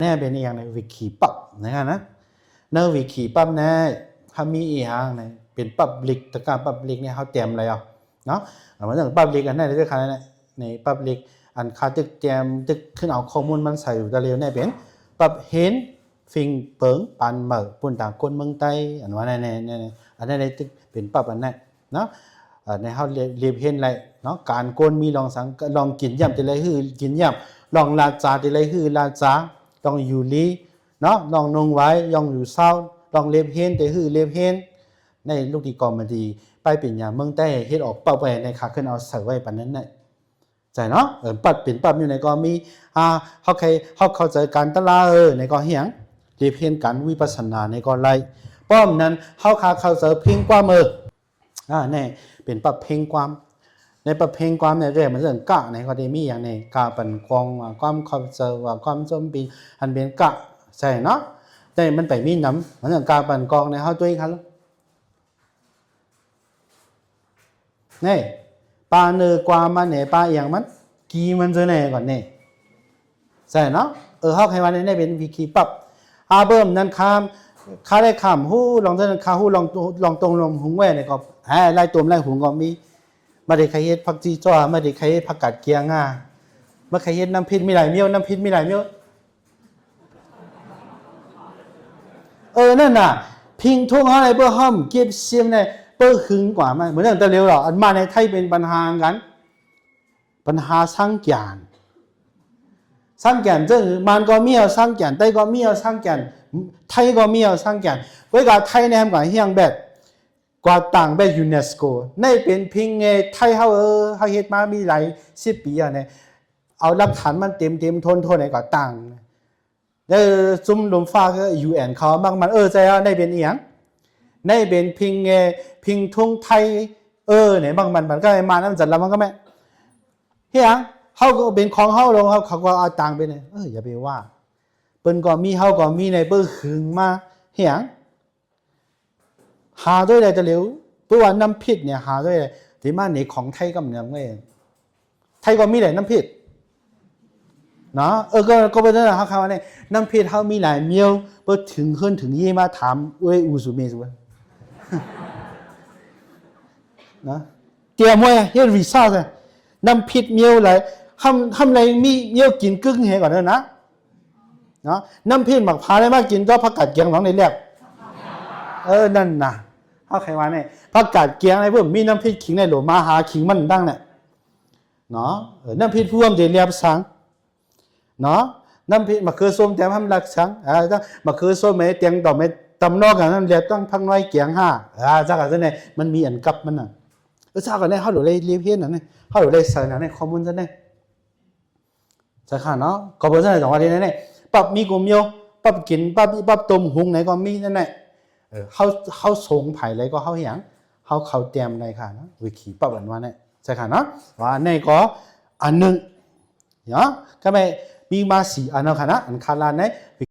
แน่เป็นอย่างในวิคีปั๊บนะครับนะเนื้อวิคีปั๊บเนี่ยเขามีอย่างในเป็นปั๊บลิกตะการปั๊บลิกเนี่ยเขาเตรียมอะไรอ่ะเนาะเหมือนอย่างปั๊บลิกอันนั้นจะขนาดไหนในปั๊บลิกอันเขาจะเตรียมจะขึ้นเอาข้อมูลมันใส่อยู่ตะเลียวเนี่ยเป็นปั๊บเห็นฟิงเปิงปันเหมือปุ่นต่างคนเมืองไต้อันว่าในอันนั้นจะเป็นปั๊บอันนั้นเนาะในเขาเรียบเห็นอะไรเนาะการโกนมีลองสังลองกินย่ำแต่ไรคือกินย่ำลองลาจาแต่ไรคือลาจาลองอยู่ลีเนาะลองนงไว้ลองอยู่เศร้าลองเล็บเห็นแต่คือเล็บเห็นในลูกดีกอมาดีไปเป็นอย่างเมืองใต้เฮ็ดออกเป่าไปในขาขึ้นเอาใส่ไว้ปานนั้นน่ะใจเนาะปัดเป็นปั๊บอยู่ในก็มีเขาเข้าใจการตลาดในก็เหียงเล็บเห็นการวิปัสสนาในก็ไรป้อมนั้นเข้าใจเพ่งกว่ามือเนี่ยเป็นปั๊บเพ่งความในประเพณความในเรื่องมันเรื่องกะในก็ได้มีอย่างในกะปันกองว่าความเข้าใจว่าความจมปีอันเป็นกะใช่เนาะแต่มันไปมีน้ำมันเรื่องกะปันกองในเขาตัวเองครับนี่ปลาเนื้อกวามันเนี่ยปลาอย่างมันกีมันจะไหนก่อนเนี่ยใช่เนาะเขาใครวันนี้เป็นวิคีปั๊บเบิ่มนั้นข้าได้คำหู้ลองเท่านั้นข้าหู้ลองตรงลงหุงแหวนเนี่ยก็ไล่ตัวไล่หุงก็มีมาได้ใครเฮ็ดผักจีจ้ามาได้ใครเฮ็ดผักกาดเกียงมาใครเฮ็ดน้ำพริกมีหลายเมี่ยวน้ำพริกมีหลายเมี่ยวนั่นน่ะพิงทุ่งอะไรเพื่อห้อมเก็บเสียมเนี่ยเพื่อหึงกว่ามันเหมือนอย่างตะเลียวหรออันมาในไทยเป็นปัญหากันปัญหาสร้างแก่นเจ้ามันก็มีเอาสร้างแก่นไต้ก็มีเอาสร้างแก่นไทยก็มีเอาสร้างแก่นไว้กับไทยเนี่ยกับเฮียงแบบกว่าต่างแบบยูเนสโกในเป็นพิงไงไทยเขาเฮ็ดมามีหลาย10 ปีเนี่ยเอาหลักฐานมันเต็มทนในกว่าต่างซุ่มลมฟ้าก็UNเขาบางมันใจในเป็นอีหยังในเป็นพิงไงพิงทุ่งไทยเนี่ยบางมันก็มานั้นจัดแล้วมันก็แม่เฮียเขาก็เป็นของเขาลงเขาก็เอาต่างไปเนี่ยอย่าไปว่าเปิ้นก็มีเขาก็มีในเปิ้นหึงมาเฮียหาด้วยอะไรจะเร็วเพราะว่าน้ำพริกเนี่ยหาด้วยที่มาในของไทยกับเมืองเองไทยก็มีหลายน้ำพริกเนาะก็เป็นเรื่องเขาว่าเนี่ยน้ำพริกเขามีหลายเมียวเพื่อถึงขึ้นถึงยี่มาถามอูสุเมสุนะเตรียมไว้เฮ็ดวีซ่าเลยน้ำพริกเมียวอะไรทำอะไรมีเมียวกินกึ่งเหก่อนนะเนาะน้ำพริกหมักพาได้มากินก็ผักกาดเกียงหลังในแรกนั่นนะเขาใครว่าเนี่ยผักกาดเกียงอะไรพวกมีน้ำพริกขิงในหลวมาหาขิงมันดังเนี่ยเนาะน้ำพริกพ่วงเดียเรียบสังเนาะน้ำพริกมะเขือส้มแต่ทำรักสังมะเขือส้มไม่เตียงดอกไม่ตำนอกกันนั่นเรียบต้องพังน้อยเกียงจากกันเนี่ยมันมีอันกับมันน่ะจากกันเนี่ยเขาดูเลยเรียบเพี้ยนน่ะเนี่ยเขาดูเลยใส่น่ะเนี่ยข้อมูลซะเนี่ยจะขาดเนาะก็เป็นอะไรสองวันนี้เนี่ยปั๊บมีกลุ่มโยปั๊บกินปั๊บต้มหุงไหนก็มีนั่นแหละเขาส่งไผ่อะไรก็เขาอย่างเขาเตรียมอะไรค่ะนะวิคีปั๊บอันว่าเนี่ยใช่ค่ะเนาะว่าในก็อันหนึ่งเนาะก็ไม่มีมา4 อันแล้วค่ะนะอันคาราเนี่ย